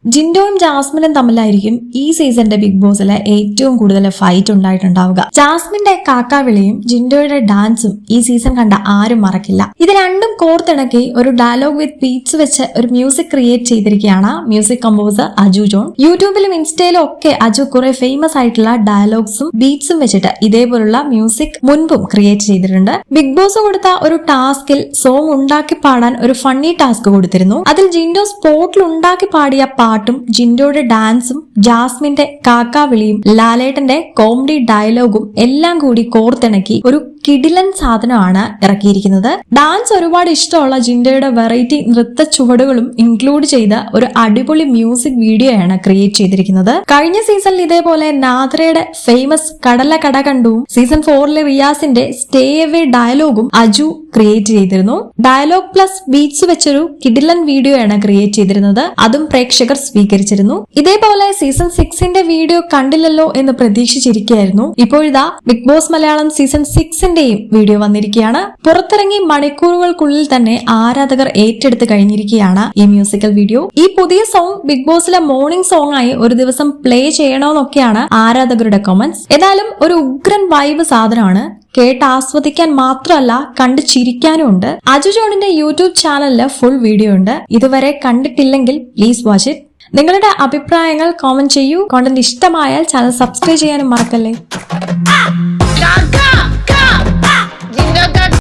ജിൻഡോയും ജാസ്മിനും തമ്മിലായിരിക്കും ഈ സീസണിന്റെ ബിഗ് ബോസിലെ ഏറ്റവും കൂടുതൽ ഫൈറ്റ് ഉണ്ടായിട്ടുണ്ടാവുക. ജാസ്മിന്റെ കാക്കാവിളിയും ജിൻഡോയുടെ ഡാൻസും ഈ സീസൺ കണ്ട ആരും മറക്കില്ല. ഇത് രണ്ടും കോർത്തിണക്കി ഒരു ഡയലോഗ് വിത്ത് ബീറ്റ്സ് വെച്ച് ഒരു മ്യൂസിക് ക്രിയേറ്റ് ചെയ്തിരിക്കുകയാണ് മ്യൂസിക് കമ്പോസർ അജു ജോൺ. യൂട്യൂബിലും ഇൻസ്റ്റയിലും ഒക്കെ അജു കുറെ ഫേമസ് ആയിട്ടുള്ള ഡയലോഗ്സും ബീറ്റ്സും വെച്ചിട്ട് ഇതേപോലുള്ള മ്യൂസിക് മുൻപും ക്രിയേറ്റ് ചെയ്തിട്ടുണ്ട്. ബിഗ് ബോസ് കൊടുത്ത ഒരു ടാസ്കിൽ സോങ് ഉണ്ടാക്കി പാടാൻ ഒരു ഫണ്ണി ടാസ്ക് കൊടുത്തിരുന്നു. അതിൽ ജിൻഡോ സ്പോട്ടിൽ ഉണ്ടാക്കി പാടിയ പാട്ടും ജിൻഡോയുടെ ഡാൻസും ജാസ്മിന്റെ കാക്കാവിളിയും ലാലേട്ടന്റെ കോമഡി ഡയലോഗും എല്ലാം കൂടി കോർത്തിണക്കി ഒരു കിടിലൻ സാധനമാണ് ഇറക്കിയിരിക്കുന്നത്. ഡാൻസ് ഒരുപാട് ഇഷ്ടമുള്ള ജിൻഡോയുടെ വെറൈറ്റി നൃത്ത ചുവടുകളും ഇൻക്ലൂഡ് ചെയ്ത ഒരു അടിപൊളി മ്യൂസിക് വീഡിയോയാണ് ക്രിയേറ്റ് ചെയ്തിരിക്കുന്നത്. കഴിഞ്ഞ സീസണിൽ ഇതേപോലെ നാദ്രയുടെ ഫേമസ് കടല കട കണ്ടുവും സീസൺ 4 റിയാസിന്റെ സ്റ്റേ അവേ ഡയലോഗും അജു ക്രിയേറ്റ് ചെയ്തിരുന്നു. ഡയലോഗ് പ്ലസ് ബീറ്റ്സ് വെച്ചൊരു കിടിലൻ വീഡിയോയാണ് ക്രിയേറ്റ് ചെയ്തിരുന്നത്. അതും പ്രേക്ഷകർ സ്വീകരിച്ചിരുന്നു. ഇതേപോലെ സീസൺ 6ന്റെ വീഡിയോ കണ്ടില്ലല്ലോ എന്ന് പ്രതീക്ഷിച്ചിരിക്കുകയായിരുന്നു. ഇപ്പോഴിതാ ബിഗ് ബോസ് മലയാളം സീസൺ 6ന്റെയും വീഡിയോ വന്നിരിക്കുകയാണ്. പുറത്തിറങ്ങി മണിക്കൂറുകൾക്കുള്ളിൽ തന്നെ ആരാധകർ ഏറ്റെടുത്ത് കഴിഞ്ഞിരിക്കുകയാണ് ഈ മ്യൂസിക്കൽ വീഡിയോ. ഈ പുതിയ സോങ് ബിഗ് ബോസിലെ മോർണിംഗ് സോങ് ആയി ഒരു ദിവസം പ്ലേ ചെയ്യണമെന്നൊക്കെയാണ് ആരാധകരുടെ കമന്റ്സ്. ഏതായാലും ഒരു ഉഗ്രൻ വൈബ് സാധനമാണ്. കേട്ട് ആസ്വദിക്കാൻ മാത്രമല്ല കണ്ടു ചിരിക്കാനും ഉണ്ട്. അജു ജോണിന്റെ യൂട്യൂബ് ചാനലില് ഫുൾ വീഡിയോ ഉണ്ട്. ഇതുവരെ കണ്ടിട്ടില്ലെങ്കിൽ പ്ലീസ് വാച്ച് ഇറ്റ്. നിങ്ങളുടെ അഭിപ്രായങ്ങൾ കോമന്റ് ചെയ്യൂ. കോണ്ടന്റ് ഇഷ്ടമായാൽ ചാനൽ സബ്സ്ക്രൈബ് ചെയ്യാനും മറക്കല്ലേ.